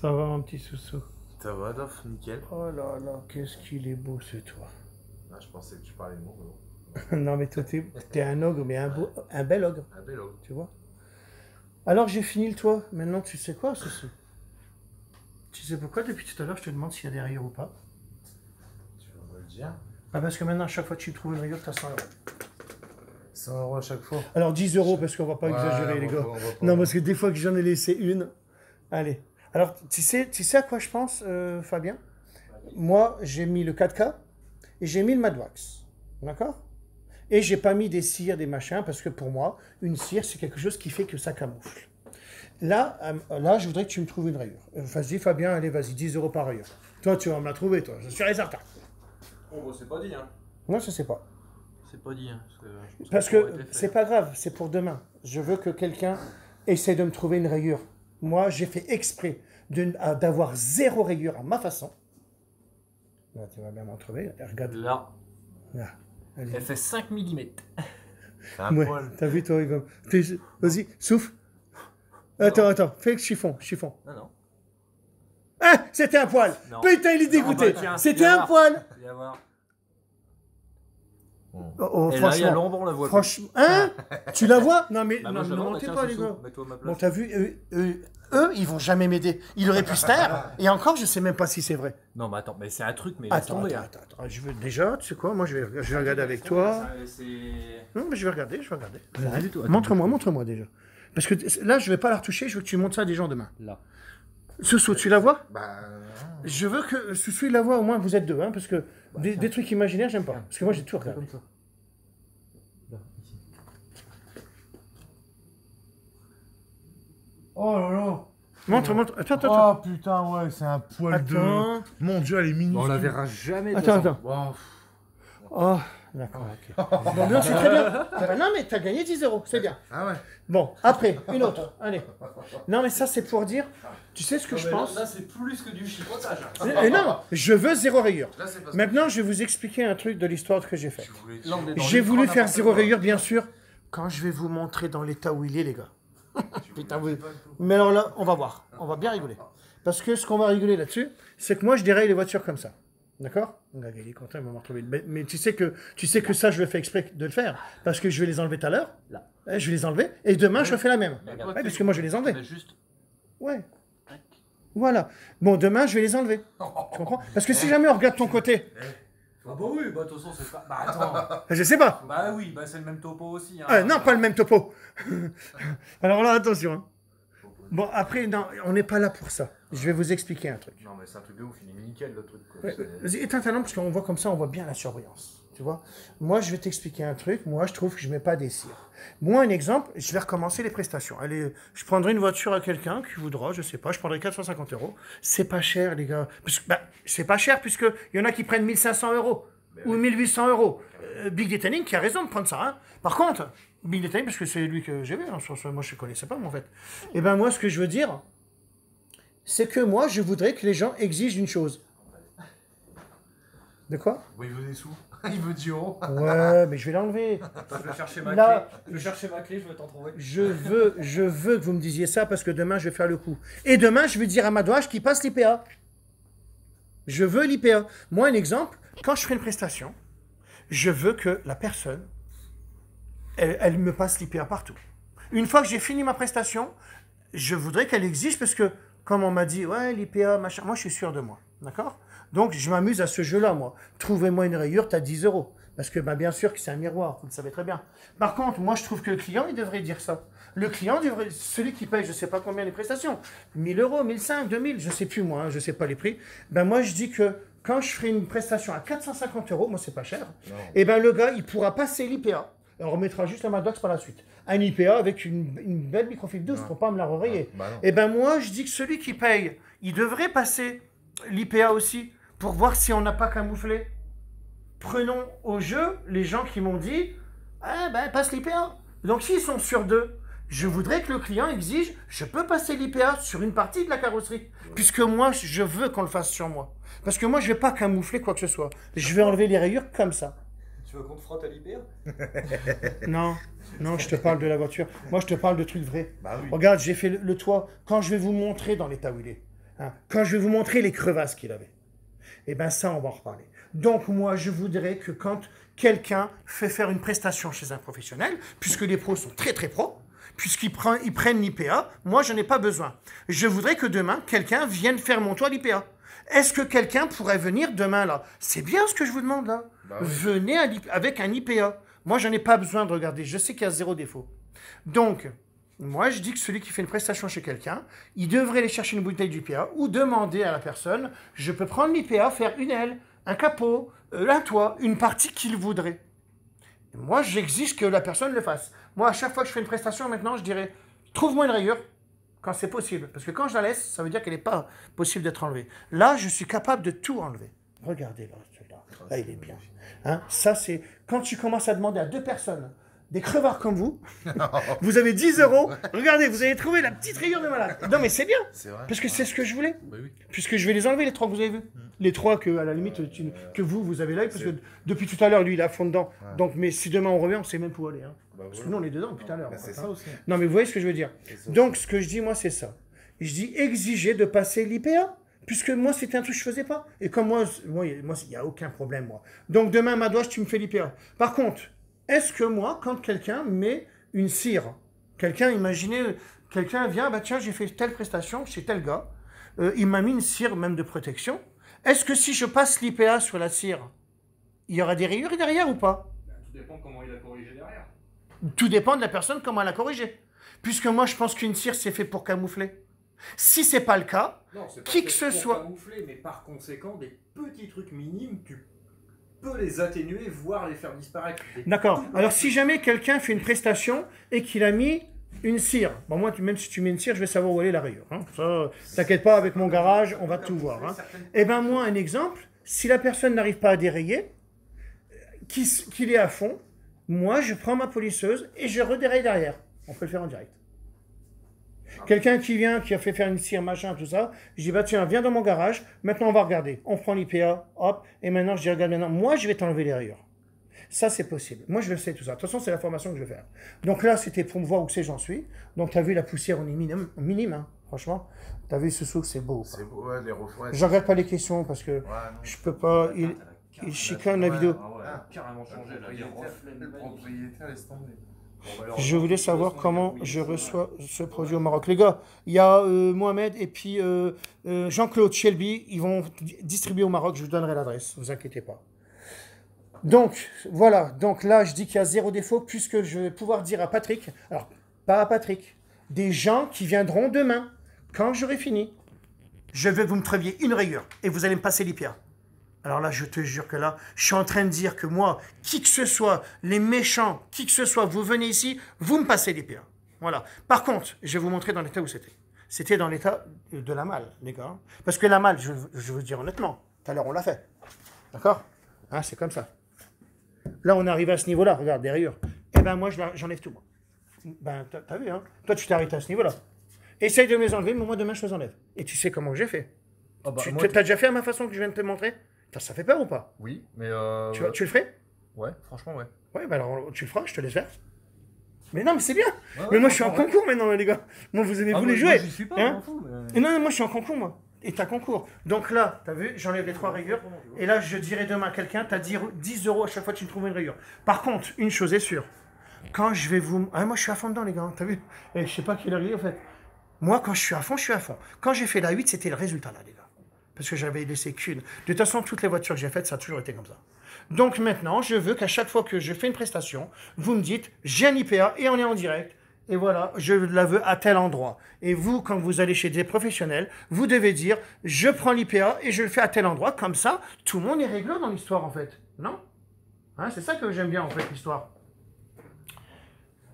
Ça va, mon petit Soussou? Ça va, Dof, nickel. Oh là là, qu'est-ce qu'il est beau ce toit. Ah, je pensais que tu parlais de moi, mais non. Non, mais toi, t'es un ogre, mais un bel ogre, Un bel homme. tu vois. Alors, j'ai fini le toit. Maintenant, tu sais quoi, Soussou? Tu sais pourquoi, depuis tout à l'heure, je te demande s'il y a des rayures ou pas? Tu vas me le dire. Ah, parce que maintenant, à chaque fois que tu trouves une rayure, t'as 100 euros. 100 € à chaque fois. Alors, 10 euros, parce qu'on va pas Ouais, exagérer, on les va gars. pas- on va pas. Non, parce que des fois que j'en ai laissé une. Allez. Alors, tu sais à quoi je pense, Fabien? Moi, j'ai mis le 4K et j'ai mis le Madwax. D'accord? Et j'ai pas mis des cires, des machins, parce que pour moi, une cire, c'est quelque chose qui fait que ça camoufle. Là, je voudrais que tu me trouves une rayure. Vas-y, Fabien, allez, vas-y, 10 euros par rayure. Toi, tu vas me la trouver, toi, je suis certain. Oh, bah, c'est pas dit, hein. Moi, je sais pas. C'est pas dit, hein. Parce que c'est pas grave, c'est pour demain. Je veux que quelqu'un essaie de me trouver une rayure. Moi, j'ai fait exprès d'avoir 0 rayure à ma façon. Là, tu vas bien m'en trouver. Regarde. Là, Là. Allez. elle fait 5 mm. C'est un Ouais, poil. t'as vu, toi, vas-y, souffle. Attends, fais le chiffon. Non, non. Ah, c'était un poil. Non. Putain, il est dégoûté. bah, tiens, C'était viens un voir. poil. Il va y avoir. Oh, Et là, il y a franchement, l'ombre, on la voit. franchement, hein? Tu la vois? Non, mais Bah, non, moi, je ne la vois, mentez bah, pas, tiens, les Soussou, gars. mets-toi à ma place. Bon, t'as vu, eux, ils vont jamais m'aider. Il aurait pu se taire. Et encore, je sais même pas si c'est vrai. Non, mais attends, mais c'est un truc, mais laisse Attends, tomber, hein. attends. Je veux déjà, tu sais quoi? Moi, je vais regarder avec toi. C'est... Non, mais je vais regarder. Rien du tout. Attends, Montre-moi déjà. Parce que là, je vais pas la retoucher. Je veux que tu montres ça à des gens demain. Là. Soussou, tu la vois? Bah, Je veux que Soussou il la voit, au moins vous êtes deux, hein, parce que des trucs imaginaires, j'aime pas. Parce que moi, j'ai tout regardé. Comme ça. Là, ici. oh là là. Montre. Attends. Oh putain, ouais, c'est un poil Attends. de. Mon dieu, elle est minuscule. On la verra jamais. de Attends, toute façon. attends. Wow. Oh, d'accord, ok. Bon, non, c'est très bien. Ah bah non, mais t'as gagné 10 euros, c'est bien. Ah ouais. Bon, après, une autre. Allez. Non, mais ça, c'est pour dire, tu sais ce que je pense? Là, c'est plus que du chipotage. Et non, je veux 0 rayure. Là, c'est parce que. Maintenant, je vais vous expliquer un truc de l'histoire que j'ai fait. Tu voulais- Là, on est dans J'ai l'ultra voulu faire n'importe 0 quoi. rayure, bien sûr, quand je vais vous montrer dans l'état où il est, les gars. Putain, mais alors là, on va voir. On va bien rigoler. Parce que ce qu'on va rigoler là-dessus, c'est que moi, je déraille les voitures comme ça. D'accord? Il est content, il va me retrouver. Mais tu sais que ça, je le fais exprès de le faire. Parce que je vais les enlever tout à l'heure. Là. Je vais les enlever. Et demain, je refais la même. Regarde. Ouais, parce que moi, je vais les enlever. Mais juste. Ouais. Voilà. Bon, demain, je vais les enlever. Tu comprends? Parce que si jamais on regarde ton côté, Ah bah oui, bah de toute façon, c'est pas. Bah attends. je sais pas. Bah oui, bah c'est le même topo aussi. Hein. Non, pas le même topo. Alors là, attention. Hein. Bon, après, non, on n'est pas là pour ça. Je vais vous expliquer un truc. Non, mais c'est un truc de ouf, il est nickel le truc. Quoi. Ouais, C'est- vas-y, éteins ta lampe parce qu'on voit comme ça, on voit bien la surbrillance. Tu vois? Moi, je vais t'expliquer un truc. Moi, je trouve que je mets pas des cires. Moi, un exemple, je vais recommencer les prestations. Allez, je prendrai une voiture à quelqu'un qui voudra, je sais pas, je prendrai 450 euros. C'est pas cher, les gars. C'est pas cher puisque il y en a qui prennent 1500 euros ou 1800 euros. Big Detailing qui a raison de prendre ça. Hein. Par contre, Big Detailing, parce que c'est lui que j'ai vu, hein, moi je ne connaissais pas, en fait. Et ben moi, ce que je veux dire, c'est que moi, je voudrais que les gens exigent une chose. De quoi? Bon, il veut des sous. Il veut 10 euros. Ouais, mais je vais l'enlever. Je vais chercher ma Là- clé. Je vais chercher ma clé, je vais t'en trouver. Je veux que vous me disiez ça parce que demain, je vais faire le coup. Et demain, je vais dire à Madouage qu'il passe l'IPA. Je veux l'IPA. Moi, un exemple, quand je ferai une prestation, je veux que la personne, elle me passe l'IPA partout. Une fois que j'ai fini ma prestation, je voudrais qu'elle exige parce que, comme on m'a dit, ouais, l'IPA, machin, moi, je suis sûr de moi. D'accord? Donc, je m'amuse à ce jeu-là, moi. Trouvez-moi une rayure, t'as 10 euros. Parce que, bien sûr que c'est un miroir, vous le savez très bien. Par contre, moi, je trouve que le client, il devrait dire ça. Le client devrait, celui qui paye, je ne sais pas combien les prestations, 1000 euros, 1500, 2000, je ne sais plus moi, hein, je ne sais pas les prix. Ben moi, je dis que quand je ferai une prestation à 450 euros, moi, c'est pas cher, et ben le gars, il pourra passer l'IPA. Et on remettra juste la Maddox par la suite. Un IPA avec une belle microfibre douce pour pas me la rayer. Bah non. Et ben moi, je dis que celui qui paye, il devrait passer l'IPA aussi pour voir si on n'a pas camouflé. Prenons au jeu les gens qui m'ont dit ah ben passe l'IPA. Donc s'ils sont sur deux, je voudrais que le client exige je peux passer l'IPA sur une partie de la carrosserie. Puisque moi, je veux qu'on le fasse sur moi. Parce que moi, je ne vais pas camoufler quoi que ce soit. Je vais enlever les rayures comme ça. Tu veux qu'on te frotte à l'IPA? Non, je te parle de la voiture. Moi, je te parle de trucs vrais. Bah oui. Regarde, j'ai fait le toit. Quand je vais vous montrer dans l'état où il est, Hein, quand je vais vous montrer les crevasses qu'il avait. Eh bien ça, on va en reparler. Donc moi, je voudrais que quand quelqu'un fait faire une prestation chez un professionnel, puisque les pros sont très très pros, puisqu'ils prennent l'IPA, moi, je n'ai pas besoin. Je voudrais que demain, quelqu'un vienne faire mon toit l'IPA. Est-ce que quelqu'un pourrait venir demain là? C'est bien ce que je vous demande là. Bah oui. Venez avec un IPA. Moi, je n'en ai pas besoin de regarder. Je sais qu'il y a 0 défaut. Donc, moi, je dis que celui qui fait une prestation chez quelqu'un, il devrait aller chercher une bouteille d'IPA ou demander à la personne, je peux prendre l'IPA, faire une aile, un capot, un toit, une partie qu'il voudrait. Et moi, j'exige que la personne le fasse. Moi, à chaque fois que je fais une prestation, maintenant, je dirais, trouve-moi une rayure quand c'est possible. Parce que quand je la laisse, ça veut dire qu'elle n'est pas possible d'être enlevée. Là, je suis capable de tout enlever. Regardez là, celui-là. Là, il est bien. Hein, ça, c'est quand tu commences à demander à 2 personnes, des crevards comme vous, vous avez 10 euros. Regardez, vous avez trouvé la petite rayure de malade. Non, mais c'est bien. C'est vrai. Parce que c'est ce que je voulais. Bah oui. Puisque je vais les enlever, les 3 que vous avez vus. Les 3 que, à la limite, que vous avez l'œil. Parce que depuis tout à l'heure, lui, il est à fond dedans. Ouais. Donc, mais si demain on revient, on ne sait même pas où aller. Hein. Bah Parce que voilà. nous, on est dedans depuis tout à l'heure. Bah, en c'est fait, ça hein. aussi. Non, mais vous voyez ce que je veux dire. C'est ça Donc, ce que je dis, moi, c'est ça. Je dis exiger de passer l'IPA. Puisque moi, c'était un truc que je ne faisais pas. Et comme moi, il n'y a aucun problème, moi. Donc, demain, Madouage, tu me fais l'IPA. Par contre, est-ce que moi, quand quelqu'un met une cire, quelqu'un, imaginez, quelqu'un vient, bah tiens, j'ai fait telle prestation chez tel gars, il m'a mis une cire même de protection. Est-ce que si je passe l'IPA sur la cire, il y aura des rayures derrière ou pas? Tout dépend comment il a corrigé derrière. Tout dépend de la personne, comment elle a corrigé. Puisque moi, je pense qu'une cire, c'est fait pour camoufler. Si c'est pas le cas, Non, c'est pas Qui fait que ce pour soit. camoufler, mais par conséquent, des petits trucs minimes, tu peux les atténuer, voire les faire disparaître. Des d'accord. tout Alors petits- si jamais quelqu'un fait une prestation et qu'il a mis une cire, bon moi, même si tu mets une cire, je vais savoir où elle est la rayure. Hein. Ça, t'inquiète pas, avec mon garage, on va tout voir. Hein. Eh bien moi, un exemple, si la personne n'arrive pas à dérayer, qu'il est à fond, moi, je prends ma polisseuse et je redéraye derrière. On peut le faire en direct. Quelqu'un qui vient, qui a fait faire une cire, machin, tout ça, je dis, bah tiens, viens dans mon garage, maintenant on va regarder. On prend l'IPA, hop, et maintenant je dis, regarde maintenant, moi je vais t'enlever les rayures. Ça c'est possible. Moi je le sais tout ça. De toute façon, c'est la formation que je vais faire. Donc là, c'était pour me voir où c'est j'en suis. Donc tu as vu la poussière, on est minime, hein, franchement. Tu as vu ce souk, c'est beau. C'est beau, ouais, les refroids. Je regarde pas les questions parce que Ouais, non. je peux pas. Il chicane la vidéo. Ah ouais, carrément changé. Là, il y a Le propriétaire laisse tomber. Je voulais savoir comment je reçois ce produit au Maroc. Les gars, il y a Mohamed et puis Jean-Claude Shelby. Ils vont distribuer au Maroc. Je vous donnerai l'adresse. Ne vous inquiétez pas. Donc, voilà. Donc là, je dis qu'il y a 0 défaut puisque je vais pouvoir dire à Patrick, alors, pas à Patrick, des gens qui viendront demain, quand j'aurai fini, je veux que vous me trouviez une rayure et vous allez me passer l'IPA. Alors là, je te jure que là, je suis en train de dire que moi, qui que ce soit, les méchants, qui que ce soit, vous venez ici, vous me passez l'IPA. Voilà. Par contre, je vais vous montrer dans l'état où c'était. C'était dans l'état de la malle, les gars. Parce que la malle, je veux vous dire honnêtement, tout à l'heure, on l'a fait. D'accord? Hein, c'est comme ça. Là, on arrive à ce niveau-là. Regarde, des rayures. Eh ben moi, j'enlève tout, moi. Ben, t'as vu, hein? Toi, tu t'es arrêté à ce niveau-là. Essaye de me les enlever, mais moi, demain, je les enlève. Et tu sais comment j'ai fait. Ah bah, Tu moi, t'as déjà fait à ma façon que je viens de te montrer? Ça fait peur ou pas? Oui, mais Tu le ferais? ouais, franchement, ouais. Ouais, bah alors tu le feras, je te laisse faire. Mais non, mais c'est bien. Ouais, Mais ouais, moi, je suis en franchement, concours maintenant, les gars. Moi, vous avez Ah, voulu moi, jouer. j'y suis pas, Hein je m'en fous, mais- Et non, non, moi, je suis en concours, moi. Et t'as concours. Donc là, t'as vu, j'enlève les 3 rayures. Et là, je dirai demain à quelqu'un, t'as 10 euros à chaque fois que tu me trouves une rayure. Par contre, une chose est sûre. Quand je vais vous... Ah, moi, je suis à fond dedans, les gars. T'as vu? Et je sais pas quelle heure il est, en fait. Moi, quand je suis à fond, je suis à fond. Quand j'ai fait la 8, c'était le résultat, là, les gars. Parce que j'avais laissé qu'une. De toute façon, toutes les voitures que j'ai faites, ça a toujours été comme ça. Donc maintenant, je veux qu'à chaque fois que je fais une prestation, vous me dites, j'ai un IPA et on est en direct. Et voilà, je la veux à tel endroit. Et vous, quand vous allez chez des professionnels, vous devez dire, je prends l'IPA et je le fais à tel endroit. Comme ça, tout le monde est réglo dans l'histoire, en fait. Non? Hein, c'est ça que j'aime bien, en fait, l'histoire.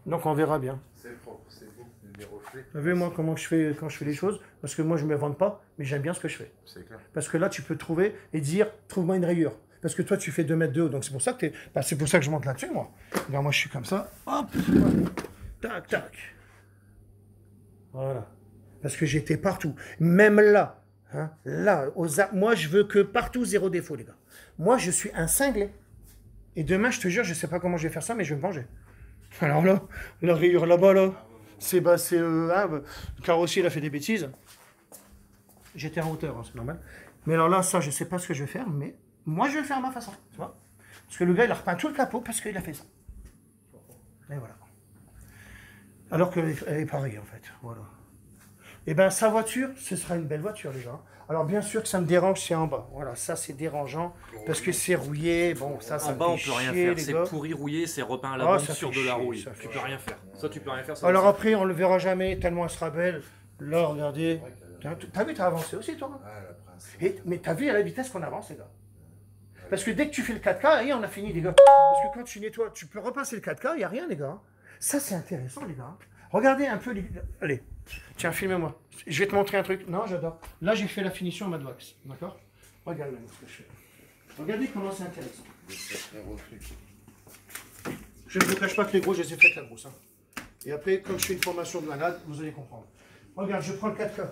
Donc on verra bien. C'est propre, c'est beau, les reflets. Vous savez, moi, comment je fais quand je fais les choses? Parce que moi, je ne me vante pas, mais j'aime bien ce que je fais. C'est clair. Parce que là, tu peux trouver et dire, trouve-moi une rayure. Parce que toi, tu fais 2 mètres de haut, donc c'est pour ça que c'est pour ça que je monte là-dessus, moi. Regarde, moi, je suis comme ça. Hop. Tac, tac. Voilà. Parce que j'étais partout. Même là. Hein, là, moi, je veux que partout, 0 défaut, les gars. Moi, je suis un cinglé. Et demain, je te jure, je ne sais pas comment je vais faire ça, mais je vais me venger. Alors là, la rayure là-bas, là, le carrossier, il a fait des bêtises. J'étais en hauteur, hein, c'est normal. Mais alors là, ça, je sais pas ce que je vais faire, mais moi, je vais le faire à ma façon. Tu vois? Parce que le gars, il a repeint tout le capot parce qu'il a fait ça. Et voilà. Alors qu'elle est pareille, en fait. Voilà. Et bien, sa voiture, ce sera une belle voiture, les gars. Alors, bien sûr que ça me dérange, c'est en bas. Voilà, ça, c'est dérangeant parce que c'est rouillé. Bon, ça En me bas, on fait peut rien chier, faire. les C'est gars. pourri, rouillé, c'est repeint à la Ah, bombe ça sur fait de la chier, rouille. ça fait Tu peux chier. rien faire. Ça, tu peux rien faire. Ça, Alors c'est- après, on le verra jamais, tellement elle sera belle. Là, regardez. T'as vu, t'as avancé aussi, toi, hein? Ah, la princesse. Mais t'as vu à la vitesse qu'on avance, les gars. Parce que dès que tu fais le 4K, et on a fini, les gars. Parce que quand tu nettoies, tu peux repasser le 4K, il n'y a rien, les gars. Ça, c'est intéressant, les gars. Regardez un peu les... Allez, tiens, filmez-moi. Je vais te montrer un truc. Non, j'adore. Là, j'ai fait la finition en Mad Wax. D'accord? Regarde maintenant ce que je fais. Regardez comment c'est intéressant. Je ne vous cache pas que les gros, je les ai faites la grosse. Hein. Et après, comme je fais une formation de malade, vous allez comprendre. Regarde, je prends le 4K.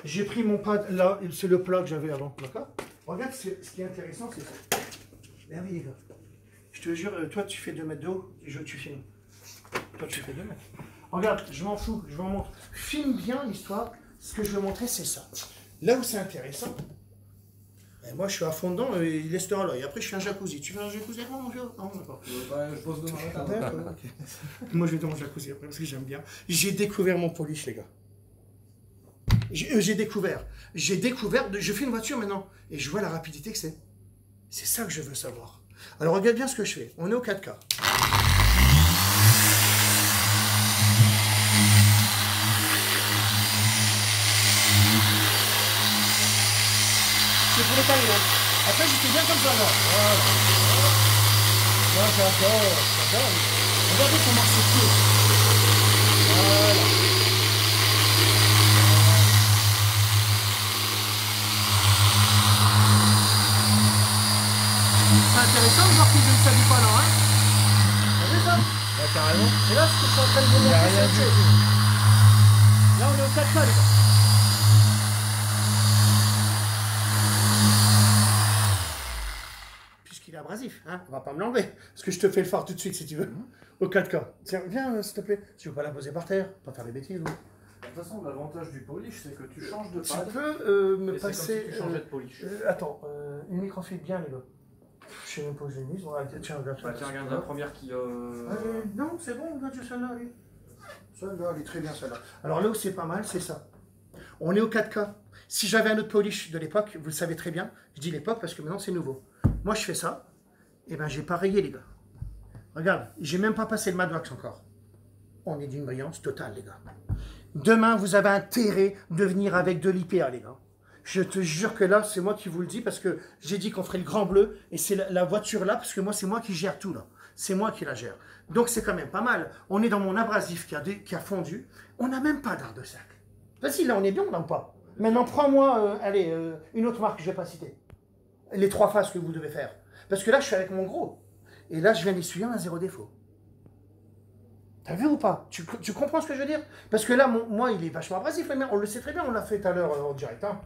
J'ai pris mon pad, là, c'est le plat que j'avais avant. D'accord? Regarde, ce qui est intéressant, c'est ça. Regardez, les gars. Je te jure, toi, tu fais 2 mètres de haut, tu filmes. Toi, tu fais 2 mètres. Regarde, je m'en fous, je vous montre. Filme bien l'histoire. Ce que je veux montrer, c'est ça. Là où c'est intéressant, et moi, je suis à fond dedans, et il restera là. Et après, je fais un jacuzzi. Tu veux un jacuzzi avec moi, mon vieux? Non, d'accord. Je pose demain matin. D'accord, ok. Moi, je vais dans mon jacuzzi après, parce que j'aime bien. J'ai découvert mon polish, les gars. J'ai découvert. Je fais une voiture maintenant, et je vois la rapidité que c'est. C'est ça que je veux savoir. Alors, regarde bien ce que je fais. On est au 4K. C'est pour le tailler, hein. Après, j'étais bien comme ça, là. Voilà. Moi, j'adore. Regardez comment c'est cool. Voilà. C'est intéressant de voir qu'ils ne savent pas, là, hein. Vous avez vu ça? Bah, carrément. Et là, ce que je suis en train de vous montrer, c'est autre chose. Là, on est au 4K, les gars. Puisqu'il est abrasif, hein, on va pas me l'enlever. Parce que je te fais le phare tout de suite, si tu veux. Au 4K. Tiens, viens, s'il te plaît. Si tu veux pas la poser par terre, pas faire des bêtises. De toute façon, l'avantage du polish, c'est que tu changes de Tu pad. peux me et c'est comme passer... si tu changeais de polish. attends, une microfibre bien, les gars. Je sais même pas où j'ai mis. Voilà, tiens, regarde. Bah, tiens, regarde la première qui. Non, c'est bon, regarde celle-là. Allez. Celle-là, elle est très bien, celle-là. Alors là où c'est pas mal, c'est ça. On est au 4K. Si j'avais un autre polish de l'époque, vous le savez très bien, je dis l'époque parce que maintenant c'est nouveau. Moi je fais ça, et ben j'ai pas rayé les gars. Regarde, j'ai même pas passé le Mad Wax encore. On est d'une brillance totale les gars. Demain vous avez intérêt de venir avec de l'IPA les gars. Je te jure que là c'est moi qui vous le dis parce que j'ai dit qu'on ferait le grand bleu et c'est la voiture là parce que moi c'est moi qui gère tout là. C'est moi qui la gère. Donc c'est quand même pas mal. On est dans mon abrasif qui a fondu. On n'a même pas d'arc de cercle. Vas-y là on est bien ou pas? Maintenant, prends-moi, une autre marque que je ne vais pas citer. Les 3 faces que vous devez faire. Parce que là, je suis avec mon gros. Et là, je viens d'essuyer un 0 défaut. T'as vu ou pas? Tu comprends ce que je veux dire? Parce que là, moi, il est vachement abrasif, le mien. On le sait très bien, on l'a fait tout à l'heure en direct. Hein.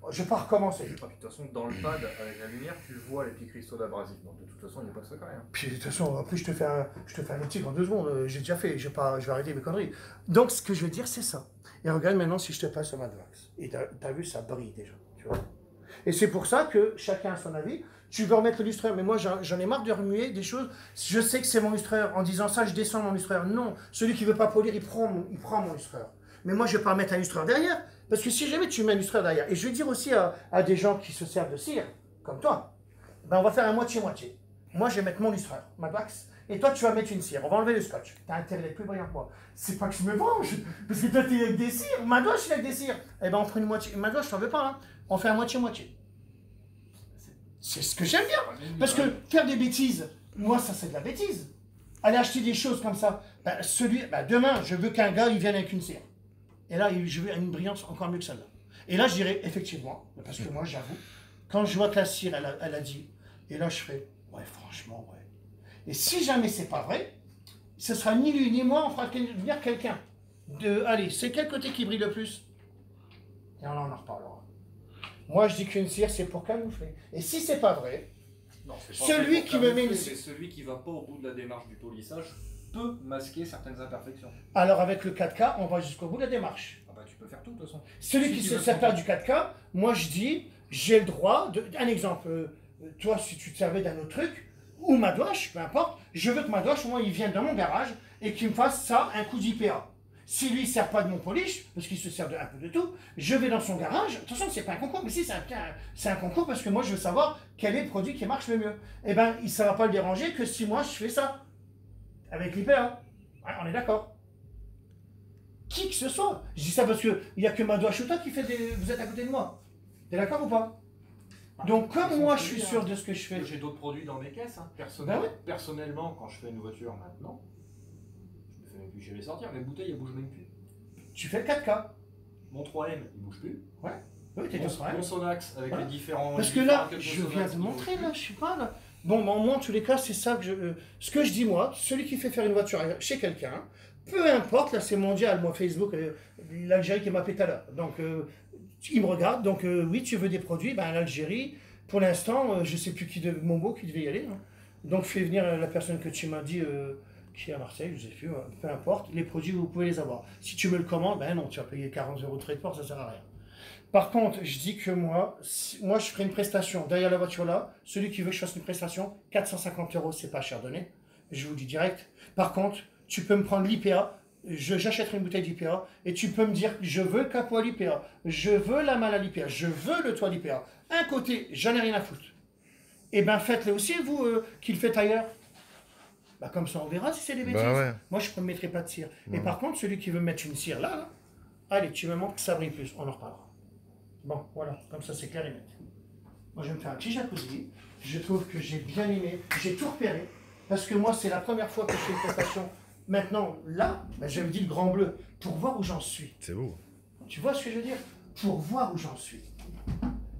Je ne vais pas recommencer. De toute façon, dans le pad, avec la lumière, tu vois les petits cristaux d'abrasif. Donc de toute façon, il n'y a pas de secret. Hein. Puis de toute façon, après, je te fais un optique en 2 secondes. J'ai déjà fait. Je vais arrêter mes conneries. Donc, ce que je veux dire, c'est ça. Et regarde maintenant si je te passe au Mad Wax. Et t'as vu, ça brille déjà. Tu vois. Et c'est pour ça que chacun a son avis. Tu veux remettre le lustreur, mais moi j'en ai marre de remuer des choses. Je sais que c'est mon lustreur. En disant ça, je descends mon lustreur. Non, celui qui veut pas polir, il prend mon lustreur. Mais moi, je vais pas mettre un lustreur derrière. Parce que si jamais tu mets un lustreur derrière, et je vais dire aussi à des gens qui se servent de cire, comme toi, ben on va faire un moitié-moitié. Moi, je vais mettre mon lustreur, Mad Wax, et toi, tu vas mettre une cire. On va enlever le scotch. T'as intérêt d'être plus brillant que moi. C'est pas que je me venge, parce que toi, t'es avec des cires. Mad Wax, il est avec des cires. Eh ben, on fera une moitié. Mad Wax, je t'en veux pas, hein. On fait un moitié-moitié. C'est ce que j'aime bien. Parce que faire des bêtises, moi, ça, c'est de la bêtise. Aller acheter des choses comme ça. Ben, demain, je veux qu'un gars, il vienne avec une cire. Et là, je veux une brillance encore mieux que celle-là. Et là, je dirais, effectivement, parce que moi, j'avoue, quand je vois que la cire, elle a dit, et là, je ferai, ouais, franchement, ouais. Et si jamais c'est pas vrai, ce sera ni lui ni moi, on fera venir quelqu'un. Allez, c'est quel côté qui brille le plus? Et là, on en reparlera. Moi, je dis qu'une cire, c'est pour camoufler. Et si c'est pas vrai, Non, c'est pas celui fait pour qui me met camoufler, une c'est celui qui va pas au bout de la démarche du polissage peux masquer certaines imperfections. Alors avec le 4K, on va jusqu'au bout de la démarche. Ah bah tu peux faire tout de toute façon. Celui Si qui tu se veux sert te pas du 4K, moi je dis, j'ai le droit de... Un exemple, toi si tu te servais d'un autre truc, ou Madouache, peu importe, je veux que Madouache, moi il vienne dans mon garage et qu'il me fasse ça, un coup d'IPA. Si lui ne sert pas de mon polish, parce qu'il se sert un peu de tout, je vais dans son garage. Attention, c'est pas un concours, mais si, c'est un concours parce que moi je veux savoir quel est le produit qui marche le mieux. Eh bien, ça ne va pas le déranger que si moi je fais ça. Avec l'IPA. Ouais, on est d'accord. Qui que ce soit. Je dis ça parce qu'il n'y a que Madouache ou toi qui fait des. Vous êtes à côté de moi. T'es d'accord ou pas? Donc, comme moi je suis sûr de ce que je fais. J'ai d'autres produits dans mes caisses. Hein. Ben oui. Personnellement, quand je fais une voiture maintenant, je me fais même plus chier les sortir. Les bouteilles, elles bougent même plus. Tu fais le 4K. Mon 3M, il bouge plus. Ouais. Oui, t'es tous Mon Sonax, avec Voilà. les différents. Parce que les là, différents je Sonax, viens de il montrer, bouge là, je suis pas là. Bon, moi, en tous les cas, c'est ça que je. Ce que je dis, moi, celui qui fait faire une voiture chez quelqu'un, peu importe, là, c'est mondial, moi, Facebook, l'Algérie qui m'a appelé tout à l'heure. Donc, il me regarde, donc, oui, tu veux des produits, ben, l'Algérie, pour l'instant, je sais plus qui de Mongo qui devait y aller. Hein. Donc, fais venir la personne que tu m'as dit, qui est à Marseille, je sais plus, peu importe, les produits, vous pouvez les avoir. Si tu me le commandes, ben non, tu vas payer 40 € de frais de port, ça sert à rien. Par contre, je dis que moi, moi je ferai une prestation derrière la voiture là. Celui qui veut que je fasse une prestation, 450 €, c'est pas cher donné. Je vous le dis direct. Par contre, tu peux me prendre l'IPA. J'achèterai une bouteille d'IPA et tu peux me dire je veux le capot à l'IPA, je veux la malle à l'IPA, je veux le toit à l'IPA. Un côté, j'en ai rien à foutre. Et bien faites-le aussi, vous qui le faites ailleurs. Bah, comme ça, on verra si c'est des bêtises. ouais. Moi, je ne mettrai pas de cire. Et par contre, celui qui veut mettre une cire là, allez, tu me montres que ça brille plus. On en reparlera. Bon, voilà, comme ça c'est clair et net. Moi je vais me faire un petit jacuzzi. Je trouve que j'ai bien aimé, j'ai tout repéré. Parce que moi c'est la première fois que je fais une prestation. Maintenant, là, ben, je me dis le grand bleu, pour voir où j'en suis. C'est beau. Tu vois ce que je veux dire? Pour voir où j'en suis.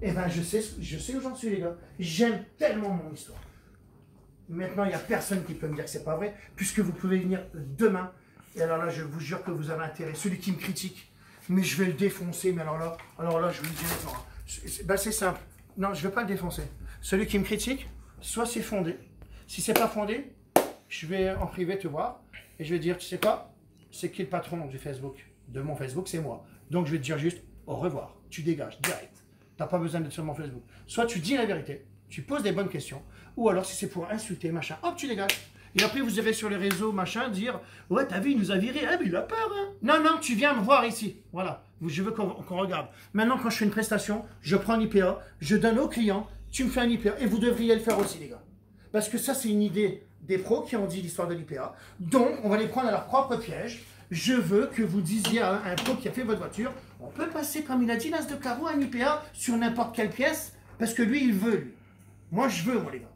Eh ben je sais où j'en suis les gars. J'aime tellement mon histoire. Maintenant, il n'y a personne qui peut me dire que c'est pas vrai, puisque vous pouvez venir demain. Et alors là, je vous jure que vous avez intérêt. Celui qui me critique, mais je vais le défoncer. Mais alors là, je vous le dis, ben, c'est simple. Non, je ne vais pas le défoncer. Celui qui me critique, soit c'est fondé. Si c'est pas fondé, je vais en privé te voir et je vais dire, tu sais quoi, c'est qui le patron du Facebook? De mon Facebook, c'est moi. Donc je vais te dire juste, au revoir. Tu dégages direct. Tu n'as pas besoin d'être sur mon Facebook. Soit tu dis la vérité, tu poses des bonnes questions, ou alors si c'est pour insulter, machin, hop, tu dégages. Et après, vous avez sur les réseaux, machin, dire « Ouais, t'as vu, il nous a viré. Ah, mais il a peur, hein. » Non, non, tu viens me voir ici. Voilà. Je veux qu'on regarde. Maintenant, quand je fais une prestation, je prends l'IPA, je donne au client, tu me fais un IPA. Et vous devriez le faire aussi, les gars. Parce que ça, c'est une idée des pros qui ont dit l'histoire de l'IPA. Donc, on va les prendre à leur propre piège. Je veux que vous disiez à un pro qui a fait votre voiture, on peut passer, comme il a dit, l'as de carreau, un IPA sur n'importe quelle pièce, parce que lui, il veut, lui. Moi, je veux, moi, les gars.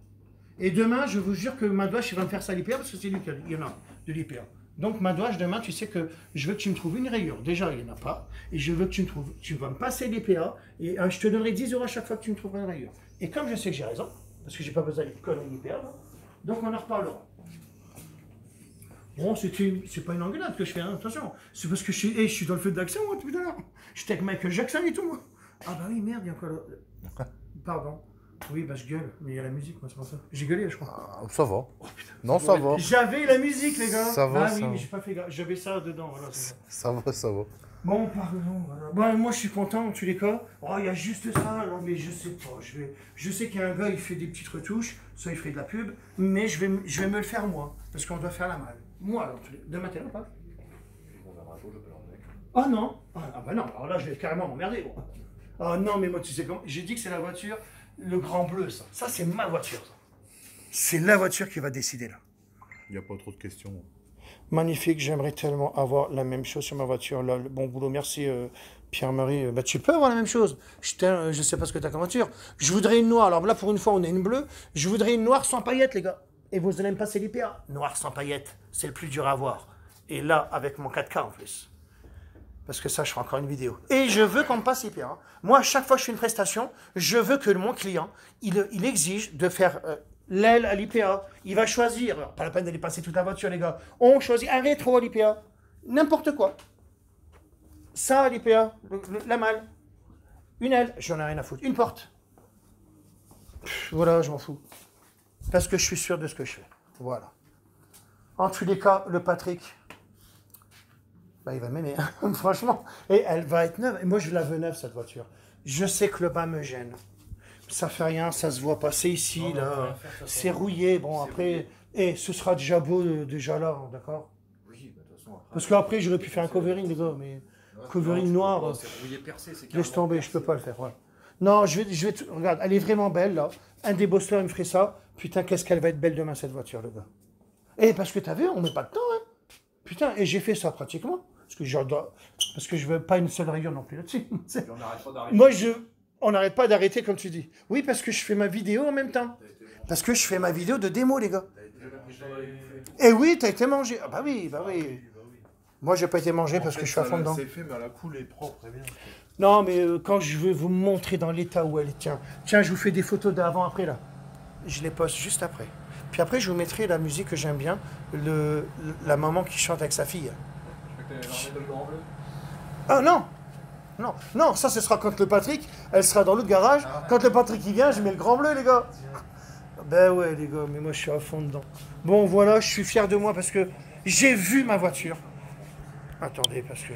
Et demain, je vous jure que Madouache, il va me faire ça à l'IPA parce que c'est lui qui y en a de l'IPA. Donc Madouache, demain, tu sais que je veux que tu me trouves une rayure. Déjà, il n'y en a pas. Et je veux que tu me trouves, tu vas me passer l'IPA et je te donnerai 10 € à chaque fois que tu me trouveras une rayure. Et comme je sais que j'ai raison, parce que j'ai pas besoin de coller une IPA, donc on en reparlera. Bon, c'est pas une engueulade que je fais, hein, attention. C'est parce que je suis dans le feu d'action, moi, depuis tout à l'heure. J'étais avec Michael Jackson et tout, moi. Ah bah oui, merde, il y a encore... Pardon. Oui, bah je gueule, mais il y a la musique, moi, c'est pas ça. J'ai gueulé, je crois. Ça va. Non, ça va. J'avais la musique, les gars. Ça va, ah ça oui, va. mais j'ai pas fait gaffe. J'avais ça dedans, voilà, c'est ça. Ça va, ça va. Bon, pardon, voilà. Bon, moi, je suis content, en tous les cas. Oh, il y a juste ça, non, mais je sais pas. Je sais qu'il y a un gars, il fait des petites retouches, ça, il fait de la pub, mais je vais me le faire, moi, parce qu'on doit faire la malle. Moi, alors, demain, t'es là ou pas? Ah non. Ah bah non, alors là, je vais carrément m'emmerder, bon. Ah non, mais moi, tu sais comment? J'ai dit que c'est la voiture... Le grand bleu, ça. Ça, c'est ma voiture, ça. C'est la voiture qui va décider, là. Il n'y a pas trop de questions. Magnifique, j'aimerais tellement avoir la même chose sur ma voiture. Là, le bon boulot, merci Pierre-Marie. Bah, tu peux avoir la même chose. Je sais pas ce que tu as comme voiture. Je voudrais une noire. Alors là, pour une fois, on a une bleue. Je voudrais une noire sans paillettes, les gars. Et vous allez me passer l'IPA. Noir sans paillettes, c'est le plus dur à avoir. Et là, avec mon 4K en plus. Parce que ça, je ferai encore une vidéo. Et je veux qu'on me passe l'IPA. Hein. Moi, à chaque fois que je fais une prestation, je veux que mon client, il exige de faire l'aile à l'IPA. Il va choisir. Alors, pas la peine d'aller passer toute la voiture, les gars. On choisit un rétro à l'IPA. N'importe quoi. Ça à l'IPA. La malle. Une aile. J'en ai rien à foutre. Une porte. Voilà, je m'en fous. Parce que je suis sûr de ce que je fais. Voilà. En tous les cas, le Patrick, bah, il va m'aimer, hein, franchement. Et elle va être neuve. Et moi, je la veux neuve, cette voiture. Je sais que le bas me gêne. Ça fait rien, ça se voit pas. C'est ici, Non, là. C'est rouillé. Bon, C'est après... rouillé. Et ce sera déjà beau, déjà là, d'accord? Oui, bah, de toute façon, après. Parce qu'après, j'aurais pu faire un covering, les gars, mais... Covering noir, C'est rouillé percé, c'est laisse carrément tomber, je percé. peux pas le faire. Ouais. Non, regarde, elle est vraiment belle, là. Un des bosseurs, il me ferait ça. Putain, qu'est-ce qu'elle va être belle demain, cette voiture, le gars. Et parce que t'as vu, on met pas de temps, hein. Putain, et j'ai fait ça pratiquement. Parce que je veux pas une seule rayure non plus là-dessus. Puis on n'arrête pas d'arrêter. Moi, on n'arrête pas d'arrêter, comme tu dis. Oui, parce que je fais ma vidéo en même temps. Parce que je fais ma vidéo de démo, les gars. Et oui, t'as été mangé. Ah bah oui, bah oui. Moi, j'ai pas été mangé parce que je suis à fond dedans. C'est fait, mais la coule est propre et bien. Non, mais quand je veux vous montrer dans l'état où elle est, tiens, je vous fais des photos d'avant-après, là. Je les poste juste après. Puis après, je vous mettrai la musique que j'aime bien, la maman qui chante avec sa fille. Ah non, non, non, ça ce sera quand le Patrick, elle sera dans l'autre garage. Quand le Patrick il vient, je mets le grand bleu, les gars. Ben ouais, les gars, mais moi je suis à fond dedans. Bon, voilà, je suis fier de moi parce que j'ai vu ma voiture. Attendez, parce que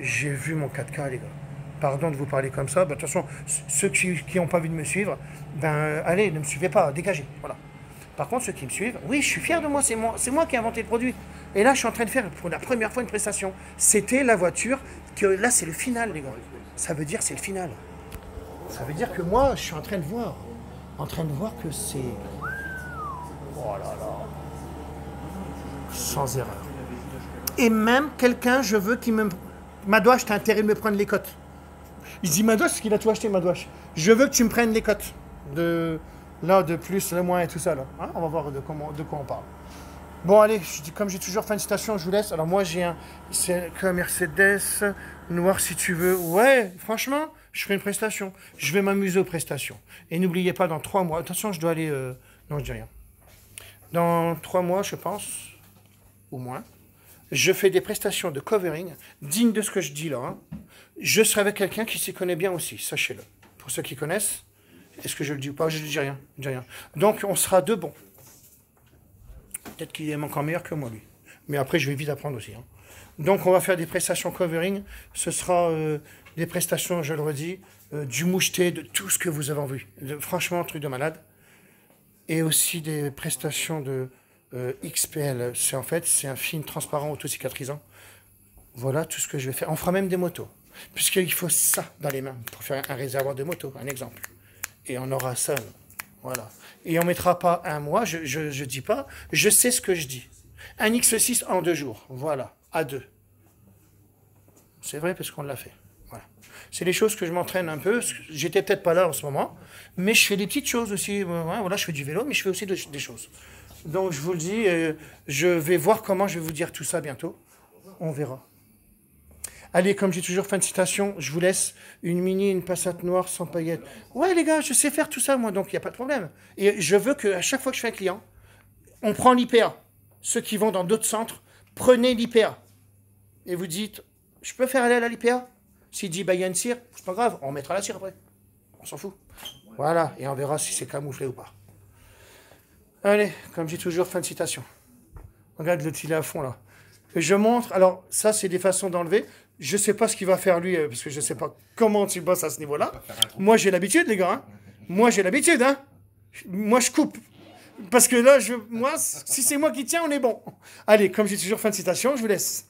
j'ai vu mon 4K, les gars. Pardon de vous parler comme ça. Ben, de toute façon, ceux qui n'ont pas envie de me suivre, ben allez, ne me suivez pas, dégagez. Voilà. Par contre, ceux qui me suivent, oui, je suis fier de moi, c'est moi qui ai inventé le produit. Et là, je suis en train de faire pour la première fois une prestation. C'était la voiture, que là, c'est le final, les gars. Ça veut dire c'est le final. Ça veut dire que moi, je suis en train de voir. En train de voir que c'est... Oh là là. Sans erreur. Et même quelqu'un, je veux qu'il me... Madouache, t'as intérêt de me prendre les cotes. Il dit, Madouache, ce qu'il a tout acheté, Madouache. Je veux que tu me prennes les cotes. Là, de plus, le moins et tout ça, là. Hein, on va voir de quoi on parle. Bon, allez, comme j'ai toujours fin de citation, je vous laisse. Alors moi, c'est un Mercedes noir, si tu veux. Ouais, franchement, je ferai une prestation. Je vais m'amuser aux prestations. Et n'oubliez pas, dans 3 mois... Attention, je dois aller... Non, je dis rien. Dans 3 mois, je pense, au moins, je fais des prestations de covering dignes de ce que je dis là. Hein. Je serai avec quelqu'un qui s'y connaît bien aussi, sachez-le. Pour ceux qui connaissent, est-ce que je le dis ou pas? Je ne dis rien. Donc, on sera 2 bons. Peut-être qu'il est encore meilleur que moi, lui. Mais après, je vais vite apprendre aussi. Hein. Donc, on va faire des prestations covering. Ce sera des prestations, je le redis, du moucheté, de tout ce que vous avez envie. Franchement, un truc de malade. Et aussi des prestations de XPL. C'est un film transparent auto-cicatrisant. Voilà tout ce que je vais faire. On fera même des motos. Puisqu'il faut ça dans les mains pour faire un réservoir de moto, un exemple. Et on aura ça. Voilà. Et on ne mettra pas un mois, je dis pas, je sais ce que je dis. Un X6 en 2 jours, voilà, à 2. C'est vrai parce qu'on l'a fait. Voilà. C'est les choses que je m'entraîne un peu. J'étais peut-être pas là en ce moment, mais je fais des petites choses aussi. Voilà, je fais du vélo, mais je fais aussi des choses. Donc je vous le dis, je vais voir comment je vais vous dire tout ça bientôt. On verra. Allez, comme j'ai toujours fin de citation, je vous laisse une Mini, une Passat noire sans paillettes. Ouais, les gars, je sais faire tout ça, moi, donc il n'y a pas de problème. Et je veux qu'à chaque fois que je fais un client, on prend l'IPA. Ceux qui vont dans d'autres centres, prenez l'IPA. Et vous dites, je peux faire aller à l'IPA? S'il dit, bah, il y a une cire, c'est pas grave, on mettra la cire après. On s'en fout. Voilà, et on verra si c'est camouflé ou pas. Allez, comme j'ai toujours fin de citation. Regarde le il est à fond, là. Je montre, alors ça, c'est des façons d'enlever. Je ne sais pas ce qu'il va faire lui, parce que je ne sais pas comment tu bosses à ce niveau-là. Moi, j'ai l'habitude, les gars. Hein. Moi, j'ai l'habitude. Hein. Moi, je coupe. Parce que là, si c'est moi qui tiens, on est bon. Allez, comme j'ai toujours fin de citation, je vous laisse.